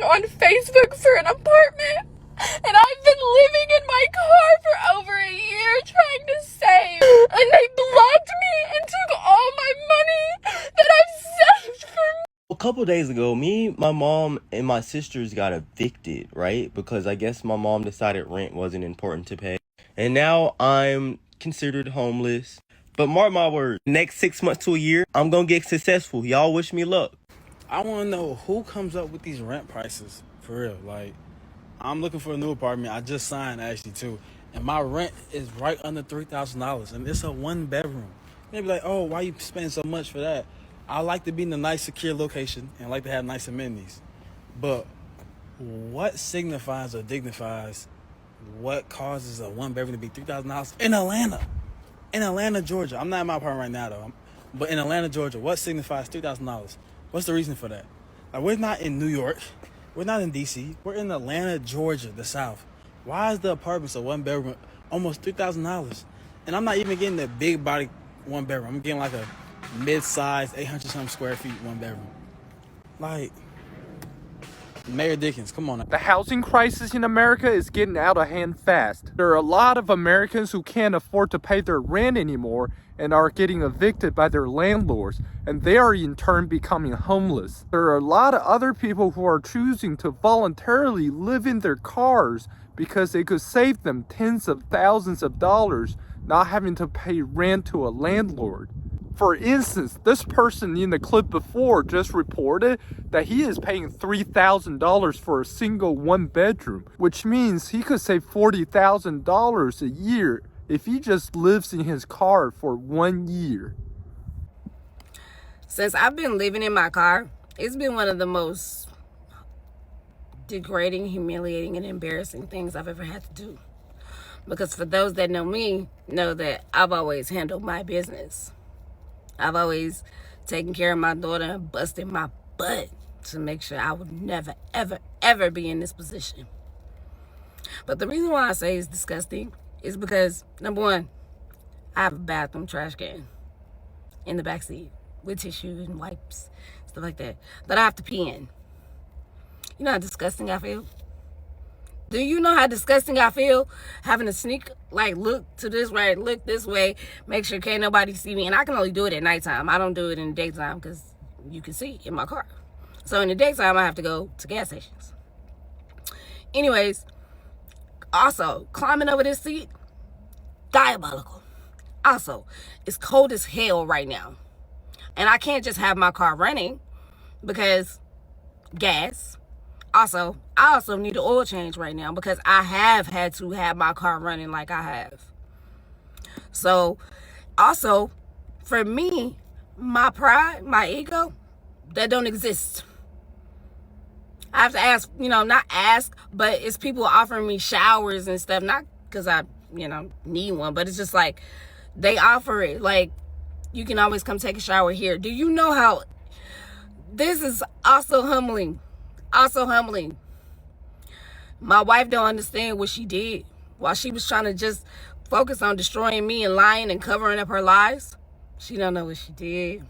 on Facebook for an apartment. And I've been living in my car for over a year trying to save. And they blocked me and took all my money that I've saved for me. A couple days ago, me, my mom, and my sisters got evicted, right? Because I guess my mom decided rent wasn't important to pay. And now I'm considered homeless. But mark my words, next 6 months to a year, I'm gonna get successful. Y'all wish me luck. I want to know who comes up with these rent prices, for real. Like, I'm looking for a new apartment. I just signed, actually, too. And my rent is right under $3,000. And it's a one bedroom. They be like, oh, why you spending so much for that? I like to be in a nice, secure location and like to have nice amenities. But what signifies or dignifies what causes a one bedroom to be $3,000 in Atlanta? In Atlanta, Georgia. I'm not in my apartment right now, though. But in Atlanta, Georgia, what signifies $3,000? What's the reason for that? Like, we're not in New York. We're not in D.C. We're in Atlanta, Georgia, the South. Why is the apartments a one bedroom almost $3,000? And I'm not even getting the big body one bedroom. I'm getting like a mid-sized 800-something square feet one bedroom. Like, Mayor Dickens, come on now. The housing crisis in America is getting out of hand fast. There are a lot of Americans who can't afford to pay their rent anymore and are getting evicted by their landlords, and they are in turn becoming homeless. There are a lot of other people who are choosing to voluntarily live in their cars because it could save them tens of thousands of dollars not having to pay rent to a landlord. For instance, this person in the clip before just reported that he is paying $3,000 for a single one bedroom, which means he could save $40,000 a year if he just lives in his car for 1 year. Since I've been living in my car, it's been one of the most degrading, humiliating, and embarrassing things I've ever had to do. Because for those that know me, know that I've always handled my business. I've always taken care of my daughter and busted my butt to make sure I would never, ever, ever be in this position. But the reason why I say it's disgusting is because, number one, I have a bathroom trash can in the backseat with tissue and wipes, stuff like that I have to pee in. You know how disgusting I feel? Do you know how disgusting I feel having to sneak, like, look to this right, look this way, make sure can't nobody see me? And I can only do it at nighttime. I don't do it in the daytime because you can see in my car. So in the daytime, I have to go to gas stations. Anyways, also, climbing over this seat, diabolical. Also, it's cold as hell right now. And I can't just have my car running because gas. Also, I also need an oil change right now because I have had to have my car running like I have. So, also, for me, my pride, my ego, that don't exist. I have to ask, not ask, but it's people offering me showers and stuff, not because I, need one, but it's just like, they offer it, like, you can always come take a shower here. Do you know how, this is also humbling. Also humbling. My wife don't understand what she did while she was trying to just focus on destroying me and lying and covering up her lies. She don't know what she did.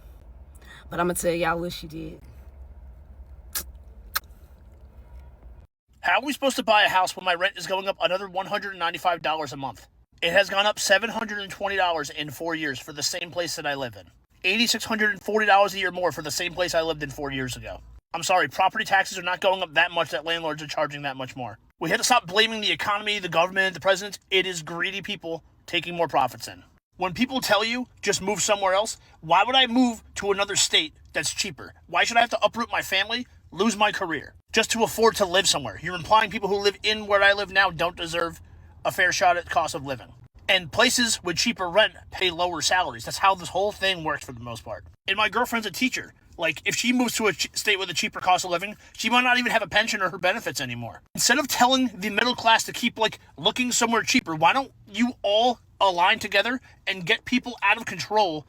But I'm going to tell y'all what she did. How are we supposed to buy a house when my rent is going up another $195 a month? It has gone up $720 in 4 years for the same place that I live in. $8,640 a year more for the same place I lived in 4 years ago. I'm sorry, property taxes are not going up that much that landlords are charging that much more. We have to stop blaming the economy, the government, the president. It is greedy people taking more profits in. When people tell you, just move somewhere else, why would I move to another state that's cheaper? Why should I have to uproot my family, lose my career, just to afford to live somewhere? You're implying people who live in where I live now don't deserve a fair shot at cost of living. And places with cheaper rent pay lower salaries. That's how this whole thing works for the most part. And my girlfriend's a teacher. Like, if she moves to a state with a cheaper cost of living, she might not even have a pension or her benefits anymore. Instead of telling the middle class to keep, looking somewhere cheaper, why don't you all align together and get people out of control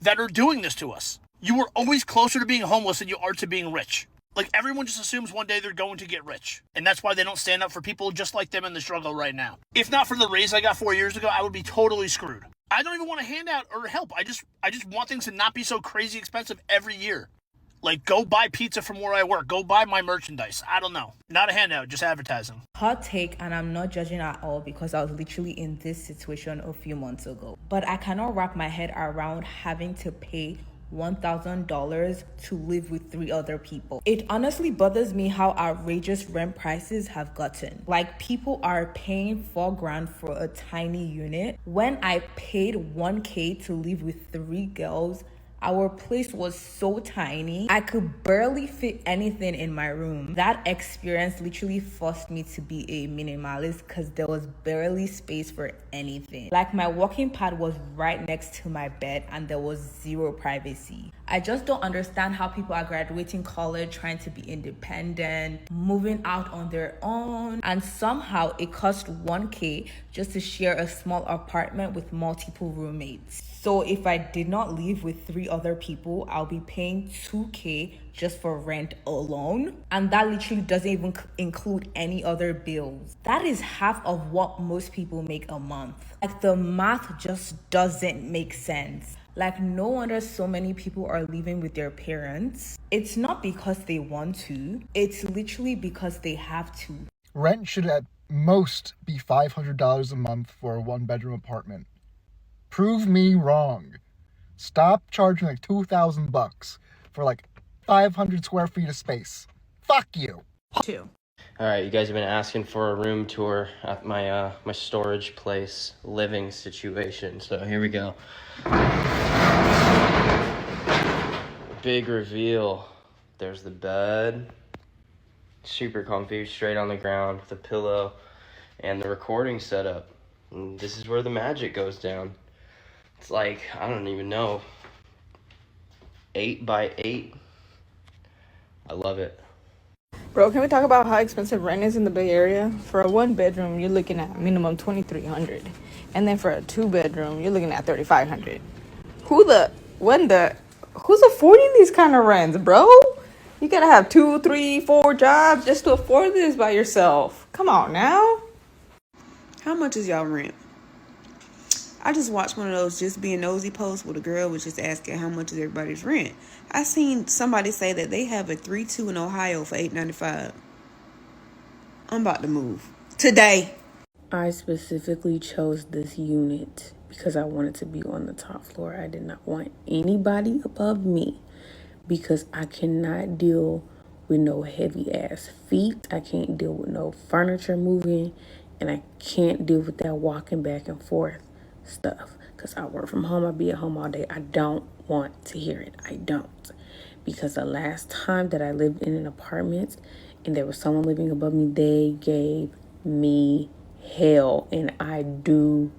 that are doing this to us? You are always closer to being homeless than you are to being rich. Everyone just assumes one day they're going to get rich. And that's why they don't stand up for people just like them in the struggle right now. If not for the raise I got 4 years ago, I would be totally screwed. I don't even want a handout or help. I just want things to not be so crazy expensive every year. Like, go buy pizza from where I work. Go buy my merchandise. I don't know. Not a handout, just advertising. Hot take, and I'm not judging at all because I was literally in this situation a few months ago. But I cannot wrap my head around having to pay $1,000 to live with 3 other people. It honestly bothers me how outrageous rent prices have gotten. Like, people are paying $4,000 for a tiny unit. When I paid $1,000 to live with 3 girls, our place was so tiny, I could barely fit anything in my room. That experience literally forced me to be a minimalist because there was barely space for anything. Like, my walking pad was right next to my bed and there was zero privacy. I just don't understand how people are graduating college, trying to be independent, moving out on their own, and somehow it cost $1,000 just to share a small apartment with multiple roommates. So if I did not live with 3 other people, I'll be paying $2,000 just for rent alone. And that literally doesn't even include any other bills. That is half of what most people make a month. Like, the math just doesn't make sense. Like, no wonder so many people are living with their parents. It's not because they want to. It's literally because they have to. Rent should at most be $500 a month for a 1-bedroom apartment. Prove me wrong. Stop charging like $2,000 for like 500 square feet of space. Fuck you. All right, you guys have been asking for a room tour at my my storage place living situation. So here we go. Big reveal. There's the bed. Super comfy, straight on the ground with a pillow and the recording setup. And this is where the magic goes down. It's like, I don't even know, 8 by 8. I love it. Bro, can we talk about how expensive rent is in the Bay Area? For a 1-bedroom, you're looking at minimum $2,300, and then for a 2-bedroom, you're looking at $3,500. Who's affording these kind of rents, bro? You gotta have 2, 3, 4 jobs just to afford this by yourself. Come on now. How much is y'all rent? I just watched one of those Just Being Nosy posts where the girl was just asking how much is everybody's rent. I seen somebody say that they have a 3-2 in Ohio for $895. I'm about to move today. I specifically chose this unit because I wanted to be on the top floor. I did not want anybody above me because I cannot deal with no heavy ass feet. I can't deal with no furniture moving, and I can't deal with that walking back and forth stuff because I work from home. I be at home all day. I don't want to hear it. I don't. Because the last time that I lived in an apartment and there was someone living above me, they gave me hell, and I do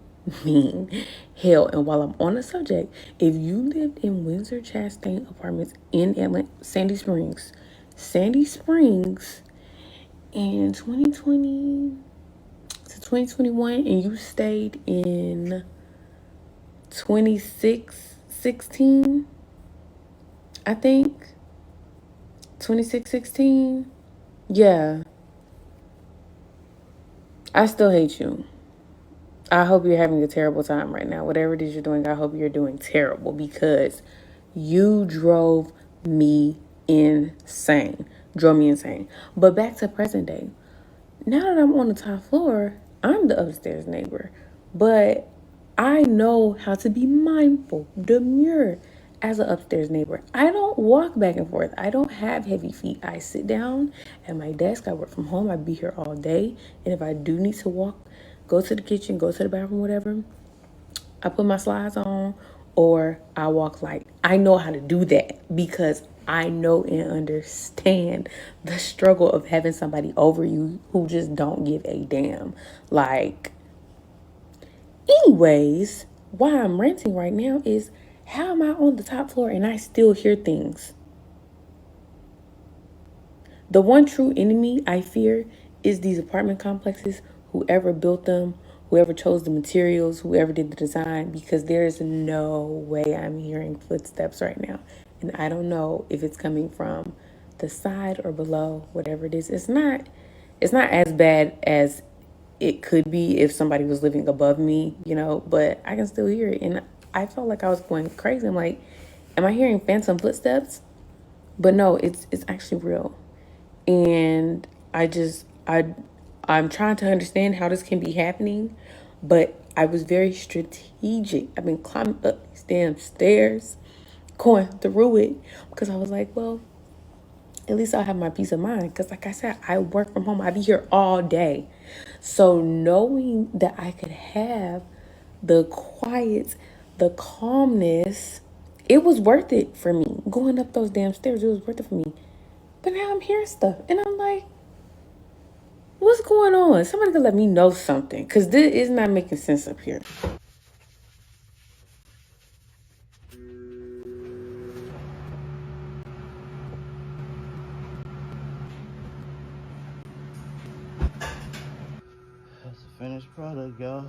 mean hell. And while I'm on the subject, if you lived in Windsor Chastain apartments in Atlanta, Sandy Springs in 2020 to 2021, and you stayed in 2616, I think 2616, yeah, I still hate you. I hope you're having a terrible time right now. Whatever it is you're doing, I hope you're doing terrible because you drove me insane. But back to present day. Now that I'm on the top floor, I'm the upstairs neighbor. But I know how to be mindful, demure as an upstairs neighbor. I don't walk back and forth. I don't have heavy feet. I sit down at my desk. I work from home. I be here all day. And if I do need to walk, go to the kitchen, go to the bathroom, whatever, I put my slides on or I walk light. I know how to do that because I know and understand the struggle of having somebody over you who just don't give a damn. Like, anyways, why I'm renting right now is how am I on the top floor and I still hear things? The one true enemy I fear is these apartment complexes, whoever built them, whoever chose the materials, whoever did the design, because there is no way I'm hearing footsteps right now. And I don't know if it's coming from the side or below, whatever it is. It's not as bad as it could be if somebody was living above me, but I can still hear it. And I felt like I was going crazy. I'm like, am I hearing phantom footsteps? But no, it's actually real. And I'm trying to understand how this can be happening, but I was very strategic. I've been climbing up these damn stairs, going through it, because I was like, well, at least I'll have my peace of mind. Because like I said, I work from home. I be here all day. So knowing that I could have the quiet, the calmness, it was worth it for me. Going up those damn stairs, it was worth it for me. But now I'm hearing stuff. And I'm like, what's going on? Somebody could let me know something. Because this is not making sense up here. That's the finished product, y'all.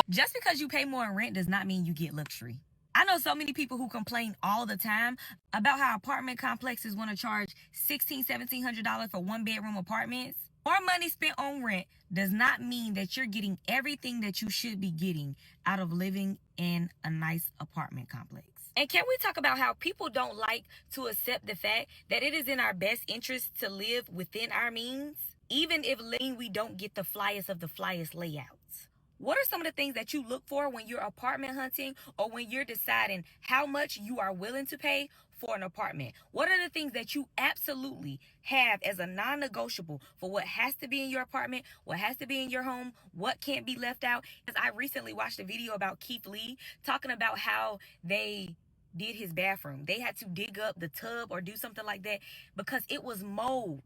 Just because you pay more in rent does not mean you get luxury. I know so many people who complain all the time about how apartment complexes want to charge $1,700 for one bedroom apartments. More money spent on rent does not mean that you're getting everything that you should be getting out of living in a nice apartment complex. And can we talk about how people don't like to accept the fact that it is in our best interest to live within our means, even if living we don't get the flyest of the flyest layouts? What are some of the things that you look for when you're apartment hunting or when you're deciding how much you are willing to pay for an apartment? What are the things that you absolutely have as a non-negotiable for what has to be in your apartment, what has to be in your home, what can't be left out? Because I recently watched a video about Keith Lee talking about how they did his bathroom. They had to dig up the tub or do something like that because it was mold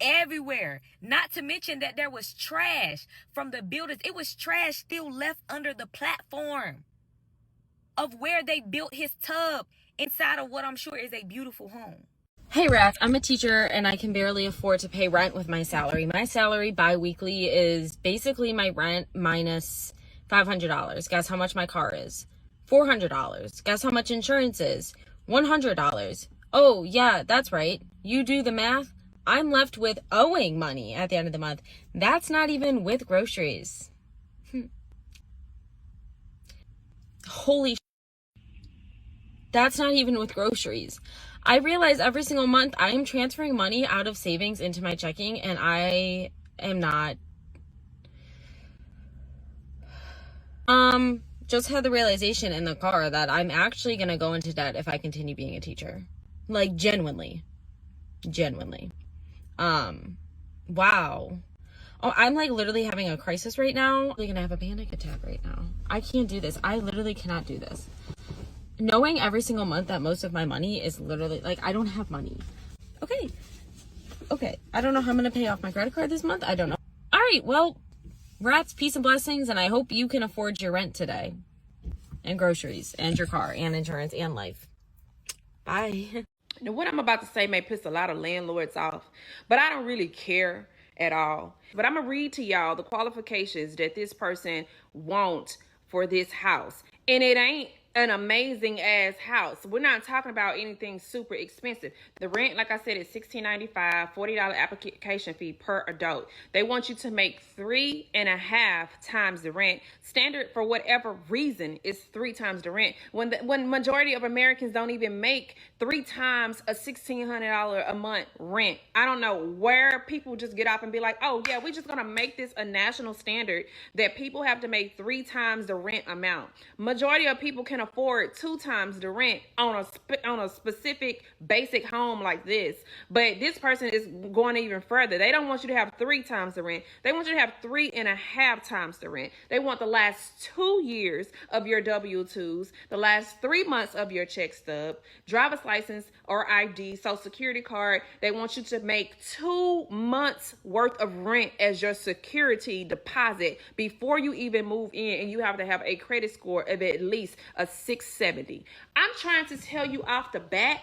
everywhere. Not to mention that there was trash from the builders. It was trash still left under the platform of where they built his tub inside of what I'm sure is a beautiful home. Hey Raph, I'm a teacher and I can barely afford to pay rent with my salary. My salary bi-weekly is basically my rent minus $500. Guess how much my car is? $400. Guess how much insurance is? $100. Oh yeah, that's right. You do the math. I'm left with owing money at the end of the month. That's not even with groceries. Holy that's not even with groceries. I realize every single month I am transferring money out of savings into my checking and I am not. Just had the realization in the car that I'm actually gonna go into debt if I continue being a teacher. Like genuinely. Wow. Oh, I'm like literally having a crisis right now. I'm gonna have a panic attack right now. I can't do this. I literally cannot do this. Knowing every single month that most of my money is literally like I don't have money. Okay. I don't know how I'm gonna pay off my credit card this month. I don't know. All right, well, rats, peace and blessings, and I hope you can afford your rent today, and groceries, and your car, and insurance, and life. Bye. Now, what I'm about to say may piss a lot of landlords off, but I don't really care at all. But I'm going to read to y'all the qualifications that this person wants for this house. And it ain't an amazing ass house. We're not talking about anything super expensive. The rent, like I said, is $16.95, $40 application fee per adult. They want you to make 3.5 times the rent. Standard for whatever reason is 3 times the rent. When majority of Americans don't even make 3 times a $1,600 a month rent. I don't know where people just get up and be like, oh yeah, we're just gonna make this a national standard that people have to make 3 times the rent amount. Majority of people can afford 2 times the rent on a specific basic home like this. But this person is going even further. They don't want you to have 3 times the rent. They want you to have 3.5 times the rent. They want the last 2 years of your W-2s, the last 3 months of your check stub, driver's license or ID, social security card. They want you to make 2 months worth of rent as your security deposit before you even move in, and you have to have a credit score of at least a 670. I'm trying to tell you off the bat,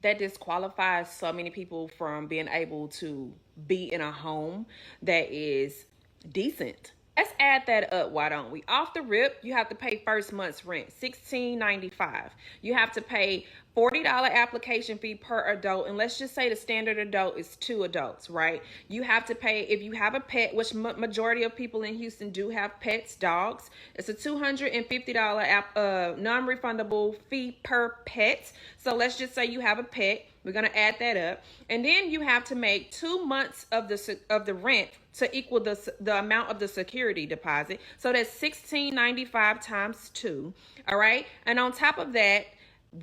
that disqualifies so many people from being able to be in a home that is decent. Let's add that up, why don't we? Off the rip, you have to pay first month's rent, $16.95. You have to pay $40 application fee per adult, and let's just say the standard adult is 2 adults, right? You have to pay, if you have a pet, which majority of people in Houston do have pets, dogs, it's a $250 non-refundable fee per pet. So let's just say you have a pet. We're going to add that up. And then you have to make 2 months of the rent to equal the amount of the security deposit. So that's $16.95 times 2. All right. And on top of that,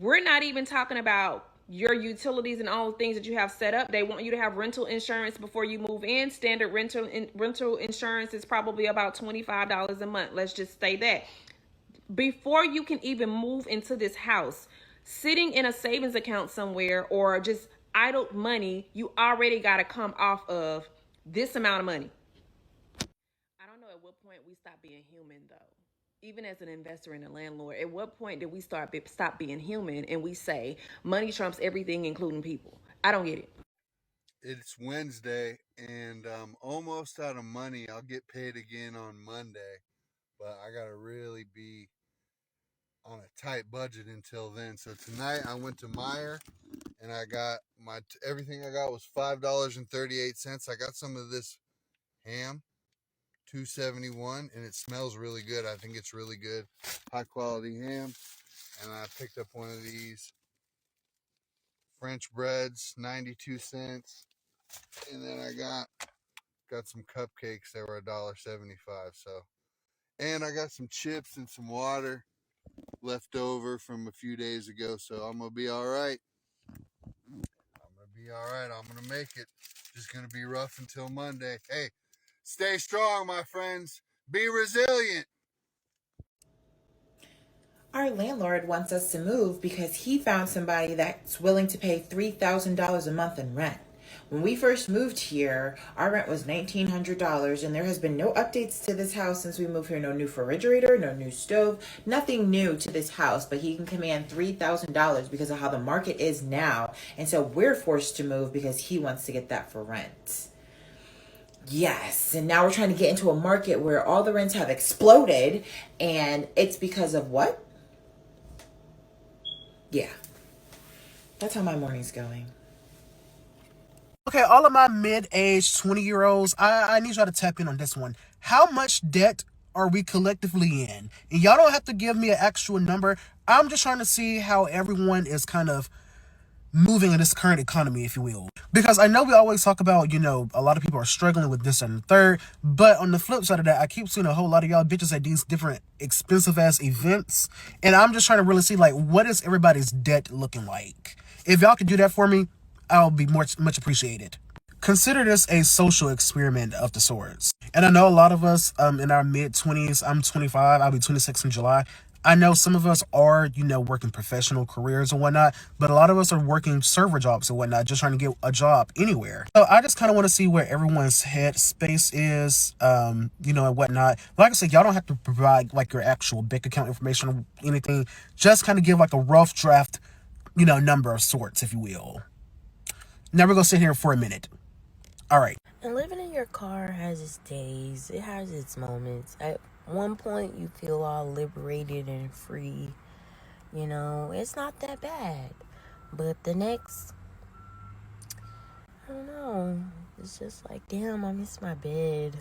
we're not even talking about your utilities and all the things that you have set up. They want you to have rental insurance before you move in. Standard rental insurance is probably about $25 a month. Let's just say that. Before you can even move into this house, sitting in a savings account somewhere or just idle money, you already got to come off of this amount of money. I don't know at what point we stop being human, though. Even as an investor and a landlord, at what point did we stop being human and we say money trumps everything, including people? I don't get it. It's Wednesday and I'm almost out of money. I'll get paid again on Monday, but I gotta really be on a tight budget until then. So tonight I went to Meijer and I got everything I got was $5.38. I got some of this ham, $2.71, and it smells really good. I think it's really good, high quality ham. And I picked up one of these French breads, 92 cents. And then I got some cupcakes that were $1.75. So, and I got some chips and some water left over from a few days ago. So I'm gonna be all right. I'm gonna make it. Just gonna be rough until Monday. Hey, stay strong, my friends. Be resilient. Our landlord wants us to move because he found somebody that's willing to pay $3,000 a month in rent. When we first moved here, our rent was $1,900, and there has been no updates to this house since we moved here. No new refrigerator, no new stove, nothing new to this house, but he can command $3,000 because of how the market is now. And so we're forced to move because he wants to get that for rent. Yes, and now we're trying to get into a market where all the rents have exploded, and it's because of what? Yeah, that's how my morning's going. Okay, all of my mid-aged 20-year-olds, I need y'all to tap in on this one. How much debt are we collectively in? And y'all don't have to give me an actual number. I'm just trying to see how everyone is kind of moving in this current economy, if you will. Because I know we always talk about, a lot of people are struggling with this and the third. But on the flip side of that, I keep seeing a whole lot of y'all bitches at these different expensive-ass events. And I'm just trying to really see, what is everybody's debt looking like? If y'all could do that for me, I'll be much appreciated. Consider this a social experiment of the sorts. And I know a lot of us in our mid-20s, I'm 25, I'll be 26 in July. I know some of us are, working professional careers and whatnot, but a lot of us are working server jobs and whatnot, just trying to get a job anywhere. So I just kind of want to see where everyone's head space is, and whatnot. Like I said, y'all don't have to provide your actual bank account information or anything. Just kind of give a rough draft, number of sorts, if you will. Now we're going to sit here for a minute. All right. And living in your car has its days. It has its moments. At one point, you feel all liberated and free. It's not that bad. But the next, I don't know. It's just damn, I miss my bed.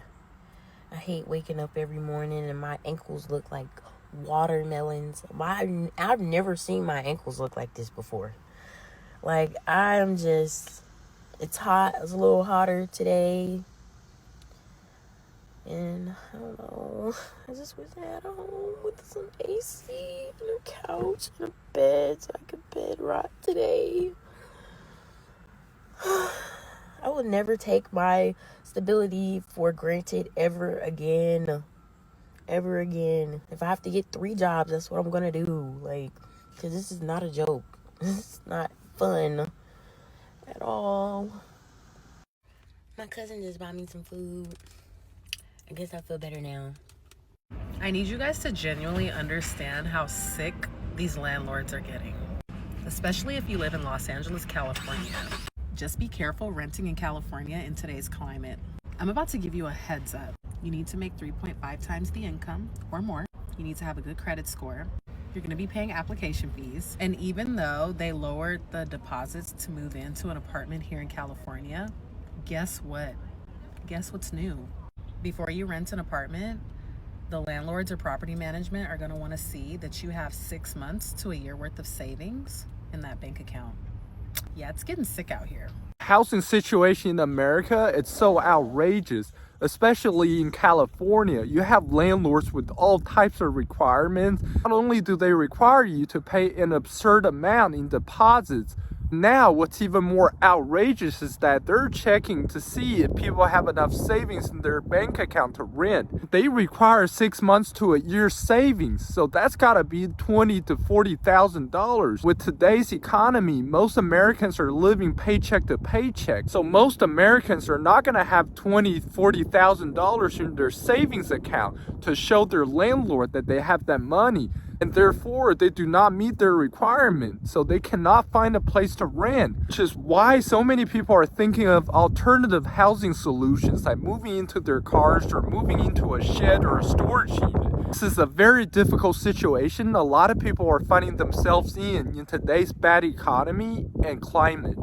I hate waking up every morning and my ankles look like watermelons. I've never seen my ankles look like this before. It's hot. It's a little hotter today. And I don't know. I just wish I had a home with some AC and a couch and a bed so I could bed rot today. I will never take my stability for granted ever again. Ever again. If I have to get 3 jobs, that's what I'm gonna do. Because this is not a joke. This is not fun at all. My cousin just bought me some food. I guess I feel better now. I need you guys to genuinely understand how sick these landlords are getting, especially if you live in Los Angeles, California. Just be careful renting in California in today's climate. I'm about to give you a heads up. You need to make 3.5 times the income or more. You need to have a good credit score. You're going to be paying application fees. And even though they lowered the deposits to move into an apartment here in California, guess what? Guess what's new? Before you rent an apartment, the landlords or property management are going to want to see that you have 6 months to a year worth of savings in that bank account. Yeah, it's getting sick out here. Housing situation in America, it's so outrageous, especially in California. You have landlords with all types of requirements. Not only do they require you to pay an absurd amount in deposits, now what's even more outrageous is that they're checking to see if people have enough savings in their bank account to rent. They require 6 months to a year's savings, so that's gotta be $20,000 to $40,000. With today's economy, most Americans are living paycheck to paycheck, so most Americans are not gonna have $20,000 to $40,000 in their savings account to show their landlord that they have that money. And therefore, they do not meet their requirement, so they cannot find a place to rent, which is why so many people are thinking of alternative housing solutions, like moving into their cars or moving into a shed or a storage unit. This is a very difficult situation a lot of people are finding themselves in today's bad economy and climate.